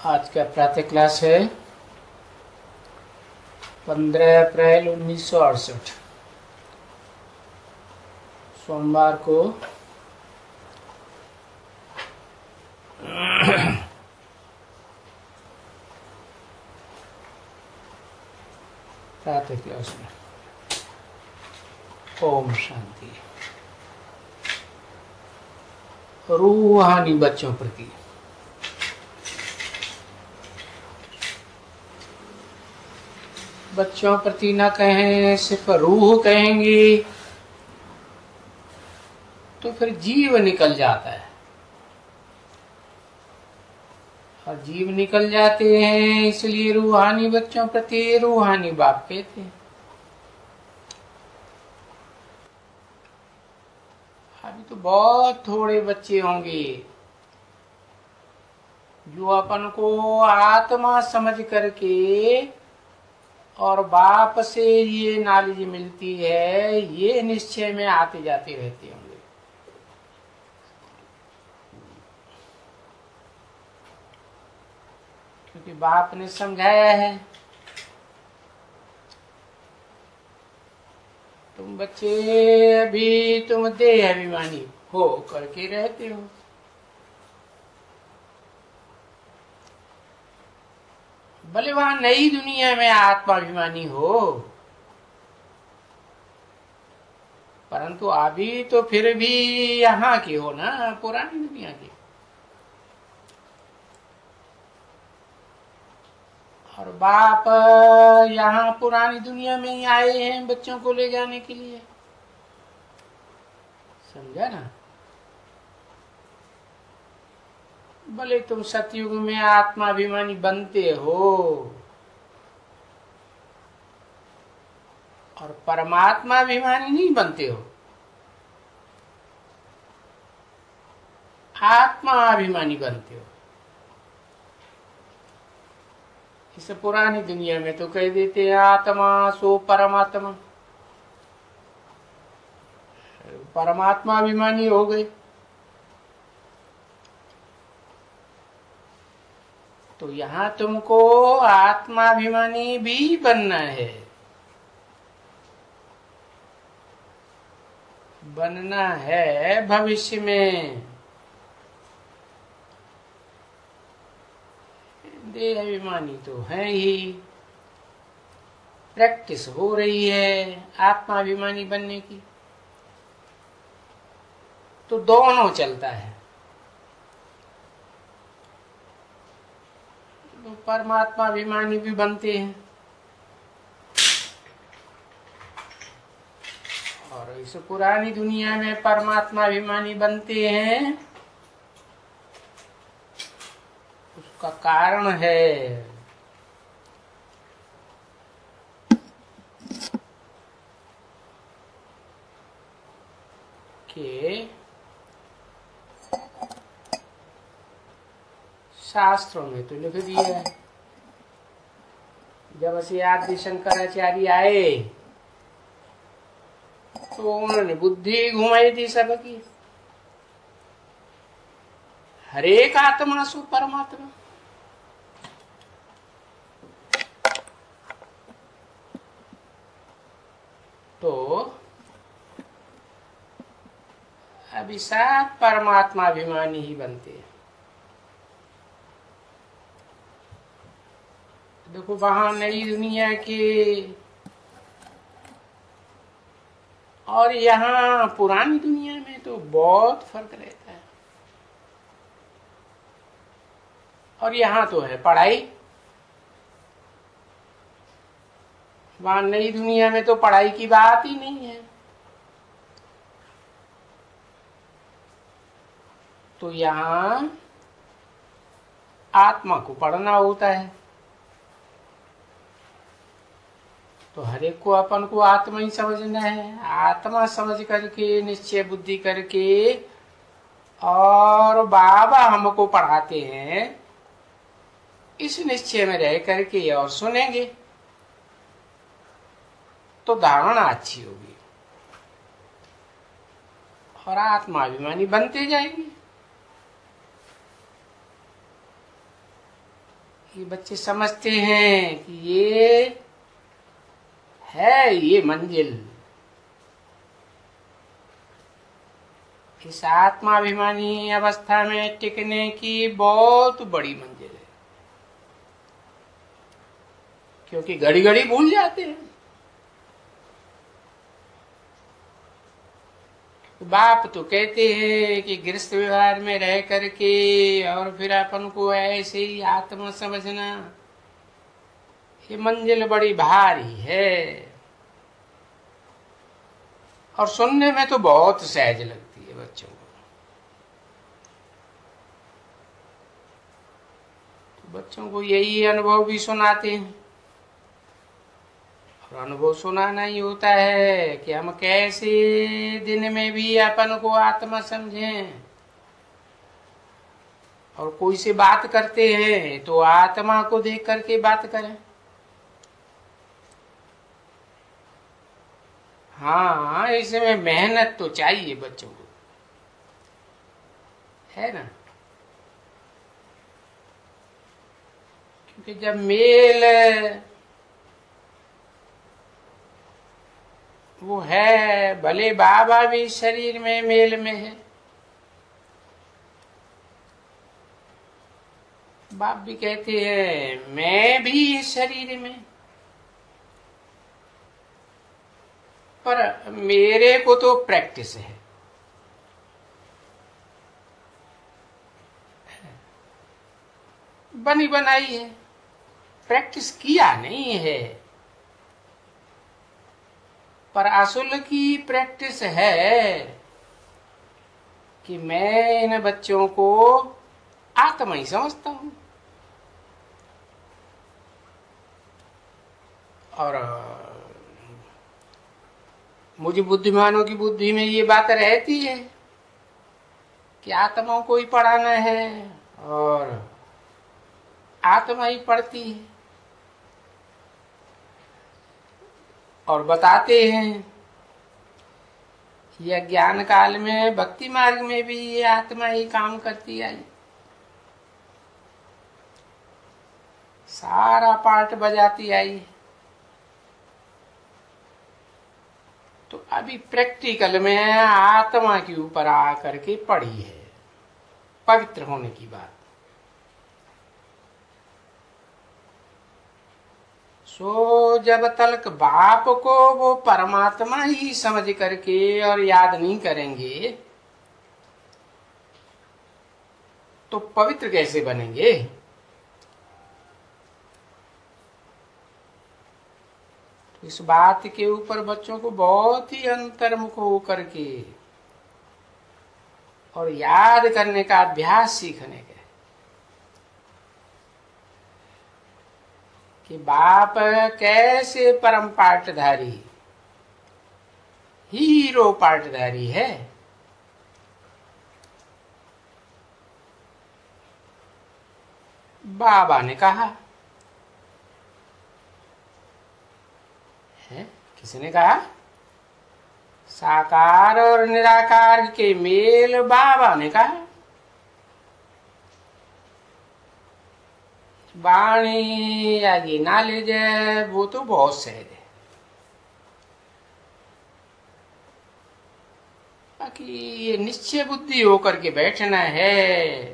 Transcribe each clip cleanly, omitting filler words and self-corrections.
आज का प्रातः क्लास है 15 अप्रैल 1968 सोमवार को। प्रातः क्लास में ओम शांति। रूहानी बच्चों प्रति बच्चों प्रति न कहें, सिर्फ रूह कहेंगे तो फिर जीव निकल जाता है, और जीव निकल जाते हैं इसलिए रूहानी बच्चों प्रति रूहानी बाप कहते हैं। अभी तो बहुत थोड़े बच्चे होंगे जो अपन को आत्मा समझ करके और बाप से ये नॉलेज मिलती है, ये निश्चय में आते जाते रहते होंगे। क्योंकि बाप ने समझाया है, तुम बच्चे अभी तुम देह अभिमानी हो करके रहते हो, भले वहां नई दुनिया में आत्माभिमानी हो, परंतु अभी तो फिर भी यहाँ के हो ना, पुरानी दुनिया के। और बाप यहाँ पुरानी दुनिया में ही आए हैं बच्चों को ले जाने के लिए, समझा ना। भले तुम सतयुग में आत्माभिमानी बनते हो और परमात्माभिमानी नहीं बनते हो, आत्माभिमानी बनते हो। इस पुरानी दुनिया में तो कह देते हैं आत्मा सो परमात्मा, परमात्माभिमानी हो गए। तो यहाँ तुमको आत्माभिमानी भी बनना है, बनना है भविष्य में। देह अभिमानी तो है ही, प्रैक्टिस हो रही है आत्माभिमानी बनने की, तो दोनों चलता है। तो परमात्मा अभिमानी भी बनते हैं और इस पुरानी दुनिया में परमात्मा अभिमानी बनते हैं। उसका कारण है कि शास्त्रों में तो लिख दिया है, जब से आदि शंकराचार्य आए तो उन्होंने बुद्धि घुमाई थी सबकी, हरेक आत्मा सु परमात्मा। तो अभी सब परमात्मा अभिमानी ही बनते हैं। देखो वहां नई दुनिया के और यहाँ पुरानी दुनिया में तो बहुत फर्क रहता है। और यहाँ तो है पढ़ाई, वहां नई दुनिया में तो पढ़ाई की बात ही नहीं है। तो यहाँ आत्मा को पढ़ना होता है। तो हर एक को अपन को आत्मा ही समझना है, आत्मा समझ करके निश्चय बुद्धि करके और बाबा हमको पढ़ाते हैं, इस निश्चय में रह करके और सुनेंगे तो धारणा अच्छी होगी और आत्माभिमानी बनते जाएंगे। ये बच्चे समझते हैं कि ये मंजिल, इस आत्माभिमानी अवस्था में टिकने की बहुत बड़ी मंजिल है। क्योंकि घड़ी घड़ी भूल जाते हैं। बाप तो कहते हैं कि गृहस्थ व्यवहार में रह करके और फिर अपन को ऐसे ही आत्मा समझना, ये मंजिल बड़ी भारी है। और सुनने में तो बहुत सहज लगती है बच्चों को। तो बच्चों को यही अनुभव भी सुनाते हैं। और अनुभव सुनाना ही होता है कि हम कैसे दिन में भी अपन को आत्मा समझें। और कोई से बात करते हैं तो आत्मा को देख करके बात करें। हाँ, इसमें मेहनत तो चाहिए बच्चों को, है ना। क्योंकि जब मेल वो है, भले बाबा भी शरीर में मेल में है, बाप भी कहते हैं मैं भी इस शरीर में, पर मेरे को तो प्रैक्टिस है। बनी बनाई है, प्रैक्टिस किया नहीं है। पर असल की प्रैक्टिस है कि मैं इन बच्चों को आत्मा ही समझता हूं। और मुझे बुद्धिमानों की बुद्धि में ये बात रहती है कि आत्माओं को ही पढ़ाना है और आत्मा ही पढ़ती है। और बताते हैं यह ज्ञान काल में भक्ति मार्ग में भी ये आत्मा ही काम करती आई, सारा पार्ट बजाती आई। तो अभी प्रैक्टिकल में आत्मा के ऊपर आकर के पड़ी है पवित्र होने की बात। सो जब तक बाप को वो परमात्मा ही समझ करके और याद नहीं करेंगे तो पवित्र कैसे बनेंगे। इस बात के ऊपर बच्चों को बहुत ही अंतर्मुख होकर के और याद करने का अभ्यास सीखने का कि बाप कैसे परम पाटधारी, हीरो पाटधारी है। बाबा ने कहा है, किसने कहा? साकार और निराकार के मेल बाबा ने कहा। वाणी या ये नॉलेज है वो तो बहुत सहज है। बाकी ये निश्चय बुद्धि होकर के बैठना है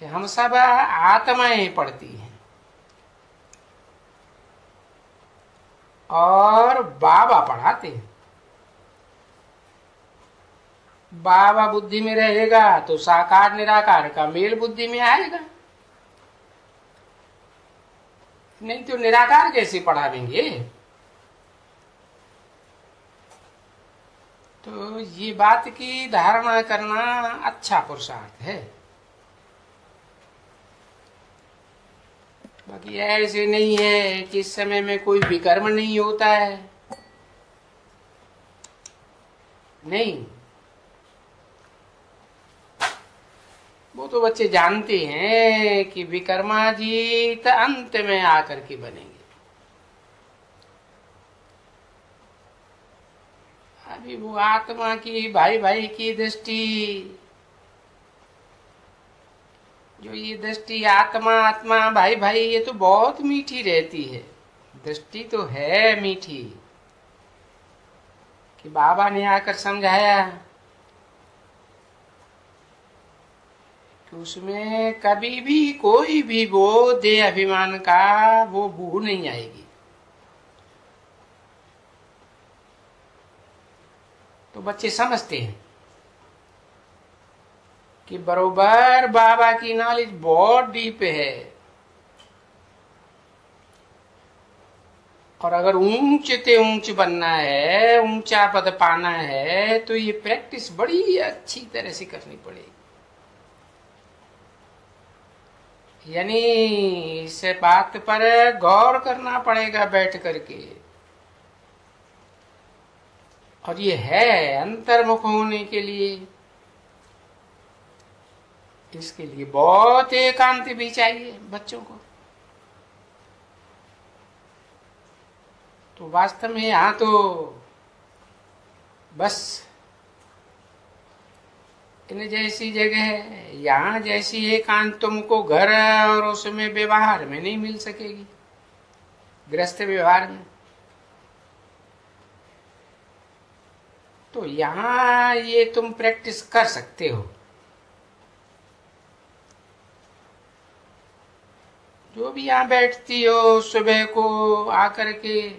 कि हम सब आत्माएं पढ़ती हैं और बाबा पढ़ाते हैं। बाबा बुद्धि में रहेगा तो साकार निराकार का मेल बुद्धि में आएगा, नहीं तो निराकार कैसे पढ़ावेंगे। तो ये बात की धारणा करना अच्छा पुरुषार्थ है। बाकी ऐसे नहीं है कि इस समय में कोई विकर्म नहीं होता है, नहीं। वो तो बच्चे जानते हैं कि विकर्मा जी तो अंत में आकर के बनेंगे। अभी वो आत्मा की भाई भाई की दृष्टि जो ये दृष्टि आत्मा आत्मा भाई भाई, ये तो बहुत मीठी रहती है। दृष्टि तो है मीठी कि बाबा ने आकर समझाया कि उसमें कभी भी कोई भी वो देह अभिमान का वो बू नहीं आएगी। तो बच्चे समझते हैं कि बरोबर बाबा की नॉलेज बहुत डीप है, और अगर ऊंच ते ऊंच बनना है, ऊंचा पद पाना है, तो ये प्रैक्टिस बड़ी अच्छी तरह से करनी पड़ेगी। यानी इस बात पर गौर करना पड़ेगा बैठ करके, और ये है अंतर्मुख होने के लिए। इसके लिए बहुत एकांत भी चाहिए बच्चों को। तो वास्तव में यहाँ तो बस इन जैसी जगह, यहाँ जैसी एकांत तुमको घर और उसमें व्यवहार में नहीं मिल सकेगी, गृहस्थ व्यवहार में। तो यहाँ ये तुम प्रैक्टिस कर सकते हो। जो भी यहाँ बैठती हो सुबह को आकर के,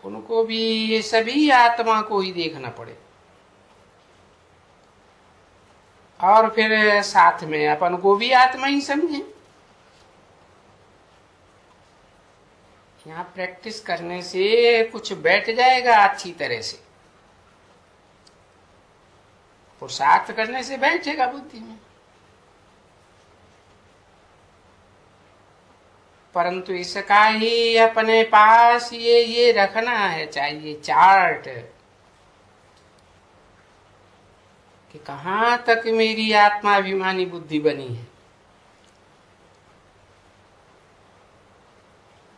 उनको भी ये सभी आत्मा को ही देखना पड़े, और फिर साथ में अपन को भी आत्मा ही समझे। यहाँ प्रैक्टिस करने से कुछ बैठ जाएगा अच्छी तरह से, और साथ करने से बैठेगा बुद्धि में। परंतु इसका ही अपने पास ये रखना है चाहिए चार्ट, कि कहाँ तक मेरी आत्माभिमानी बुद्धि बनी है।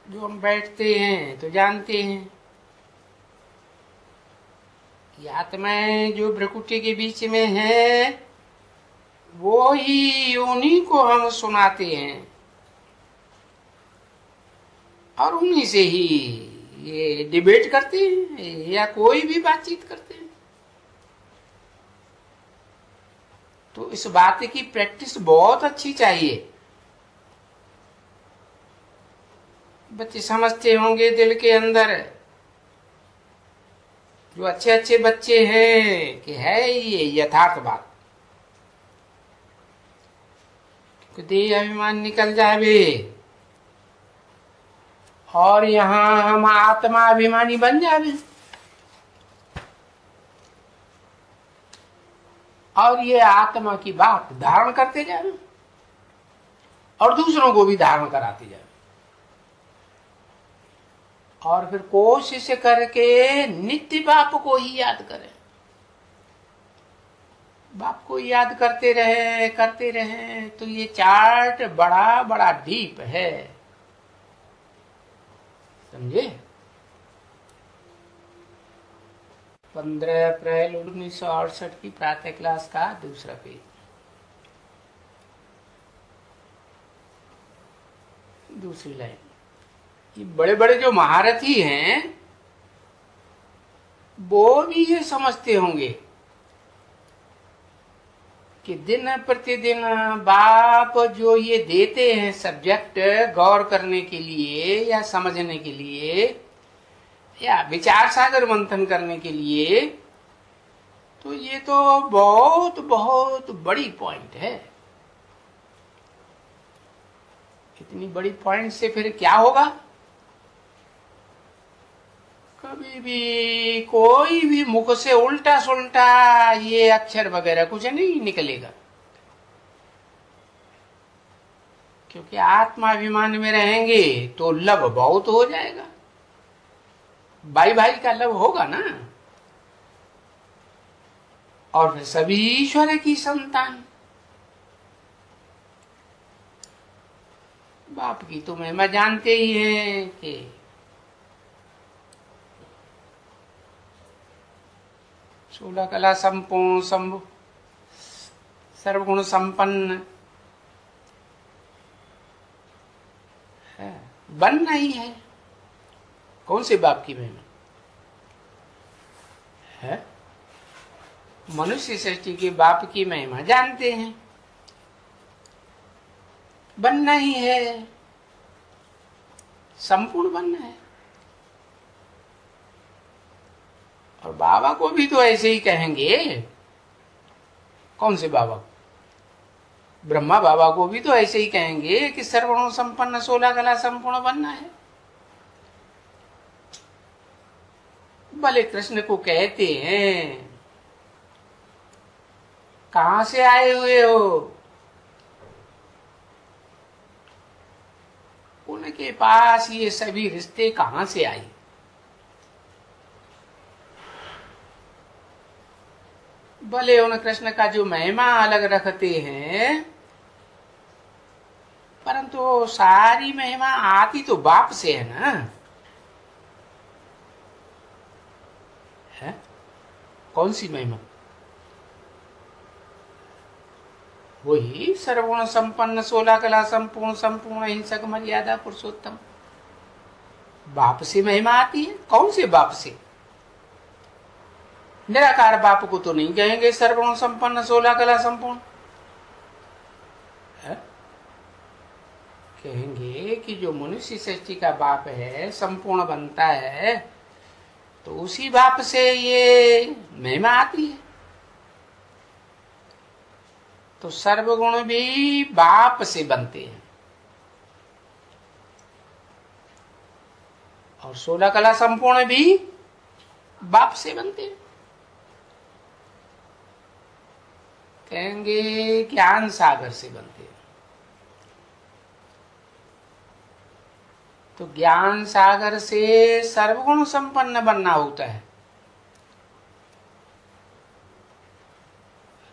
जो हम बैठते हैं तो जानते हैं कि आत्माएं जो भ्रकुटी के बीच में है, वो ही उन्हीं को हम सुनाते हैं, और उन्हीं से ही ये डिबेट करते हैं या कोई भी बातचीत करते हैं। तो इस बात की प्रैक्टिस बहुत अच्छी चाहिए। बच्चे समझते होंगे दिल के अंदर, जो अच्छे अच्छे बच्चे हैं, कि है ये यथार्थ बात। देह अभिमान निकल जावे और यहाँ हम आत्मा अभिमानी बन जावे, और ये आत्मा की बात धारण करते जावे और दूसरों को भी धारण कराते जावे, और फिर कोशिश करके नित्य बाप को ही याद करें। बाप को याद करते रहे तो ये चार्ट बड़ा बड़ा डीप है, समझे। 15 अप्रैल 1968 की प्रातः क्लास का दूसरा पेज, दूसरी लाइन। ये बड़े बड़े जो महारथी हैं वो भी ये समझते होंगे कि दिन प्रतिदिन बाप जो ये देते हैं सब्जेक्ट गौर करने के लिए या समझने के लिए या विचार सागर मंथन करने के लिए, तो ये तो बहुत बहुत बड़ी पॉइंट है। इतनी बड़ी पॉइंट से फिर क्या होगा, कभी भी कोई भी मुख से उल्टा सुल्टा ये अक्षर वगैरह कुछ नहीं निकलेगा, क्योंकि आत्माभिमान में रहेंगे तो लव बहुत हो जाएगा, भाई भाई का लव होगा ना, और फिर सभी ईश्वर की संतान। बाप की तो महिमा जानते ही हैं कि सोलह कला संपूर्ण सर्वगुण संपन्न है, बनना ही है। कौन से बाप की महिमा है? मनुष्य सृष्टि के बाप की महिमा जानते हैं, बनना ही है, संपूर्ण बनना है। और बाबा को भी तो ऐसे ही कहेंगे। कौन से बाबा? ब्रह्मा बाबा को भी तो ऐसे ही कहेंगे कि सर्वगुण संपन्न 16 कला संपूर्ण बनना है। भले कृष्ण को कहते हैं, कहां से आए हुए हो? उनके पास ये सभी रिश्ते कहां से आए? भले उन कृष्ण का जो महिमा अलग रखते हैं, परंतु सारी महिमा आती तो बाप से है ना। है कौन सी महिमा? वही सर्वगुण संपन्न 16 कला संपूर्ण संपूर्ण हिंसक मर्यादा पुरुषोत्तम। बाप से महिमा आती है। कौन से बाप से? निराकार बाप को तो नहीं कहेंगे सर्वगुण संपन्न 16 कला संपूर्ण। कहेंगे कि जो मनुष्य सृष्टि का बाप है, संपूर्ण बनता है, तो उसी बाप से ये महिमा आती है। तो सर्वगुण भी बाप से बनते हैं और 16 कला संपूर्ण भी बाप से बनते हैं। कहेंगे ज्ञान सागर से बनते हैं। तो ज्ञान सागर से सर्वगुण संपन्न बनना होता है।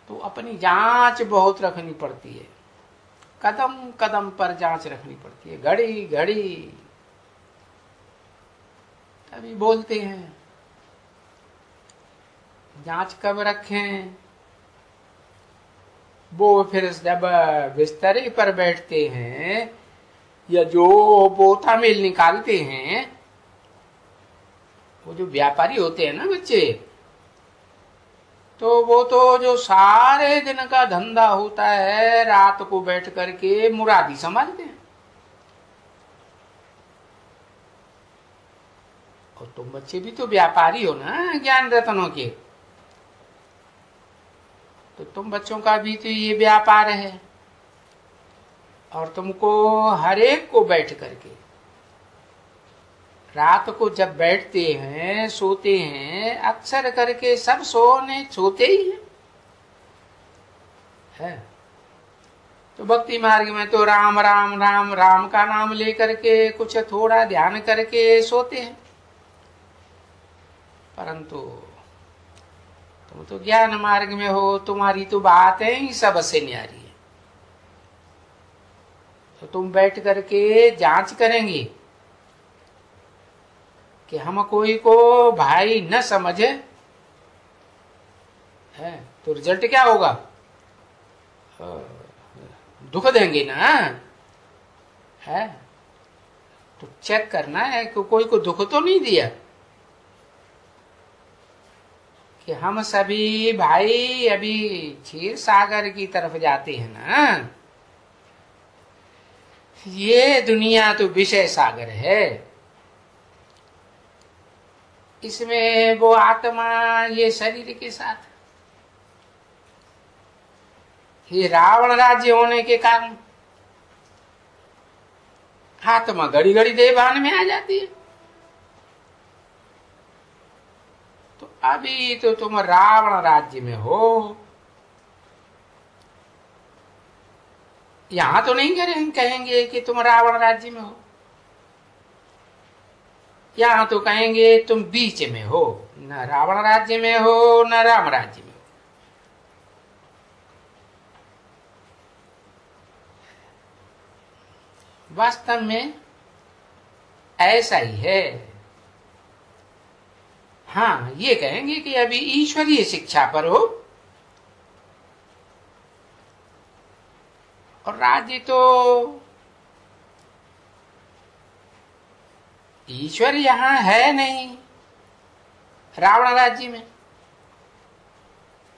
तो अपनी जांच बहुत रखनी पड़ती है, कदम कदम पर जांच रखनी पड़ती है, घड़ी घड़ी। तभी बोलते हैं जांच कब रखें। वो फिर जब बिस्तरे पर बैठते हैं या जो बोता मेल निकालते हैं, वो जो व्यापारी होते हैं ना बच्चे, तो वो तो जो सारे दिन का धंधा होता है, रात को बैठ करके मुरादी संभालते हैं। और तुम बच्चे भी तो व्यापारी हो ना ज्ञान रत्नों के। तो तुम बच्चों का भी तो ये व्यापार है। और तुमको हर एक को बैठ करके रात को जब बैठते हैं, सोते हैं, अक्सर करके सब सोते ही है। तो भक्ति मार्ग में तो राम राम राम राम का नाम लेकर के कुछ थोड़ा ध्यान करके सोते हैं। परंतु तुम तो ज्ञान मार्ग में हो, तुम्हारी तो बातें ही सबसे न्यारी है। तो तुम बैठ करके जांच करेंगे कि हम कोई को भाई न समझे है, तो रिजल्ट क्या होगा? दुख देंगे ना। है तो चेक करना है कि कोई को दुख तो नहीं दिया, कि हम सभी भाई अभी क्षीर सागर की तरफ जाते हैं ना। ये दुनिया तो विषय सागर है, इसमें वो आत्मा ये शरीर के साथ, ये रावण राज्य होने के कारण आत्मा घड़ी घड़ी देवान में आ जाती है। तो अभी तो तुम रावण राज्य में हो। यहां तो नहीं कहेंगे कि तुम रावण राज्य में हो। यहां तो कहेंगे तुम बीच में हो, न रावण राज्य में हो न राम राज्य में हो। वास्तव में ऐसा ही है। हाँ, ये कहेंगे कि अभी ईश्वरीय शिक्षा पर हो, और राज्य तो ईश्वर यहां है नहीं। रावण राज्य में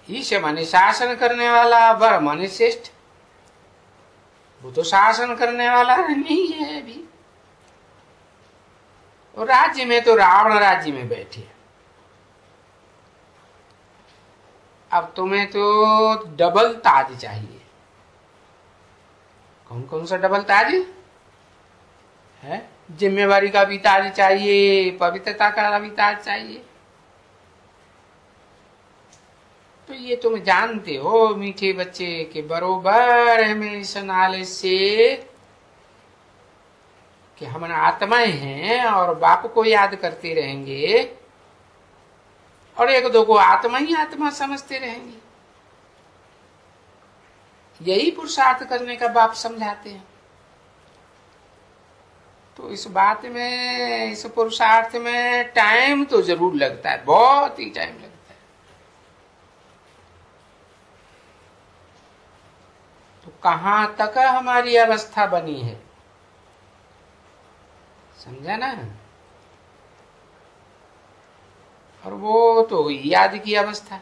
ईश्वर माने शासन करने वाला, वर माने श्रेष्ठ। वो तो शासन करने वाला नहीं है अभी। और राज्य में तो रावण राज्य में बैठे। अब तुम्हें तो डबल ताज चाहिए। कौन कौन सा डबल ताज है? जिम्मेवारी का भी ताज चाहिए, पवित्रता का भी ताज चाहिए। तो ये तुम जानते हो मीठे बच्चे कि बरोबर हमें इस नॉलेज से कि हम आत्माएं हैं और बाप को याद करते रहेंगे और एक दो को आत्मा ही आत्मा समझते रहेंगे। यही पुरुषार्थ करने का बाप समझाते हैं। तो इस बात में, इस पुरुषार्थ में टाइम तो जरूर लगता है, बहुत ही टाइम लगता है। तो कहां तक हमारी अवस्था बनी है, समझा ना? और वो तो याद की अवस्था।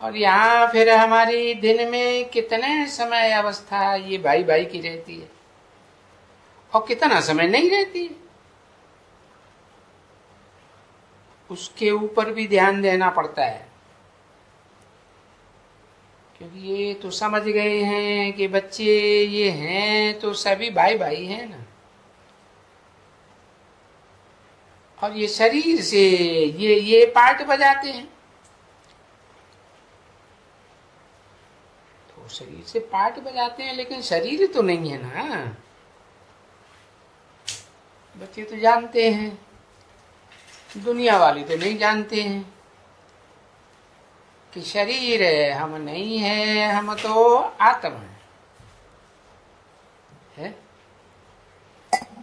और यहाँ फिर हमारी दिन में कितने समय अवस्था ये भाई भाई की रहती है और कितना समय नहीं रहती है, उसके ऊपर भी ध्यान देना पड़ता है। क्योंकि ये तो समझ गए हैं कि बच्चे ये हैं तो सभी भाई भाई हैं ना। और ये शरीर से ये पार्ट बजाते हैं, तो शरीर से पार्ट बजाते हैं, लेकिन शरीर तो नहीं है ना। बच्चे तो जानते हैं, दुनिया वाले तो नहीं जानते हैं कि शरीर है, हम नहीं है, हम तो आत्मा है।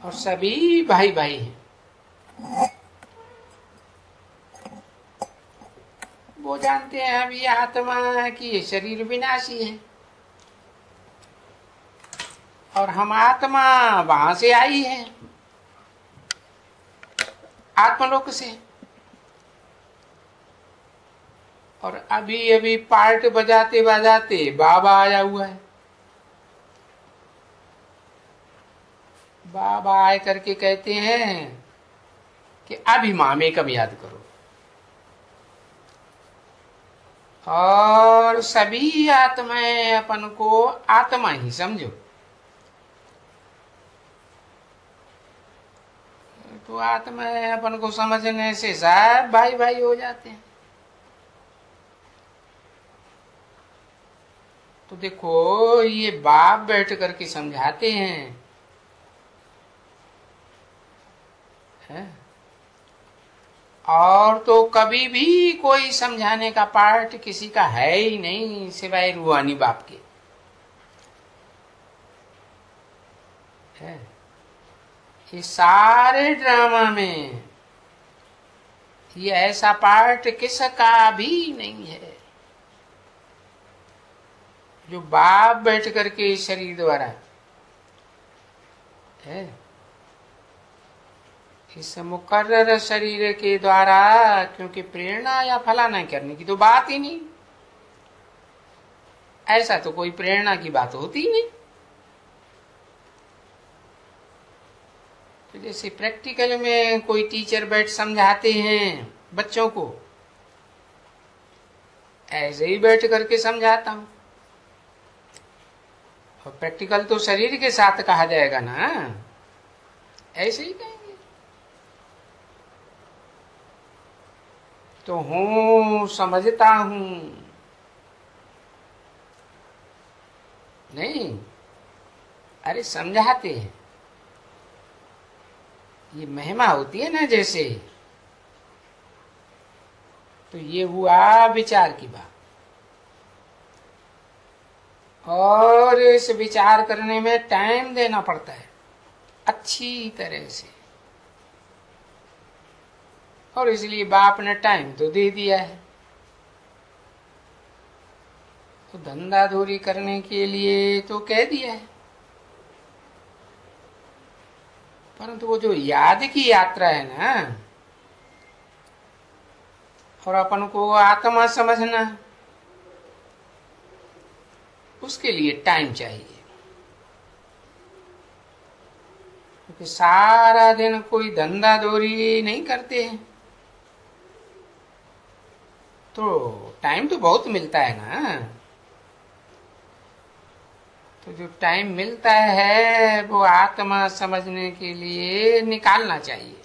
और सभी भाई भाई हैं। वो जानते हैं हम ये आत्मा की, ये शरीर विनाशी है और हम आत्मा वहां से आई है, आत्मलोक से। और अभी अभी पार्ट बजाते बजाते बाबा आया हुआ है। बाबा आए करके कहते हैं कि अभी मामे कब याद करो। और सभी आत्माएं अपन को आत्मा ही समझो। तो आत्माएं अपन को समझने से सब भाई भाई हो जाते हैं। तो देखो ये बाप बैठ करके समझाते हैं, है? और तो कभी भी कोई समझाने का पार्ट किसी का है ही नहीं सिवाय रूहानी बाप के, है? ये सारे ड्रामा में ये ऐसा पार्ट किसका भी नहीं है जो बाप बैठ करके शरीर द्वारा, है, इस मुकर्रर शरीर के द्वारा, क्योंकि प्रेरणा या फलाना करने की तो बात ही नहीं, ऐसा तो कोई प्रेरणा की बात होती ही नहीं। तो जैसे प्रैक्टिकल में कोई टीचर बैठ समझाते हैं बच्चों को, ऐसे ही बैठ करके समझाता हूं। और प्रैक्टिकल तो शरीर के साथ कहा जाएगा ना, ऐसे ही कहेंगे। तो हूं, समझता हूं, नहीं, अरे समझाते हैं। ये महिमा होती है ना जैसे, तो ये हुआ विचार की बात। और इस विचार करने में टाइम देना पड़ता है अच्छी तरह से, और इसलिए बाप ने टाइम तो दे दिया है। तो धंधाधूरी करने के लिए तो कह दिया है, परंतु वो जो याद की यात्रा है ना, और अपन को आत्मा समझना, उसके लिए टाइम चाहिए। क्योंकि सारा दिन कोई धंधाधूरी नहीं करते हैं, तो टाइम तो बहुत मिलता है ना। तो जो टाइम मिलता है वो आत्मा समझने के लिए निकालना चाहिए।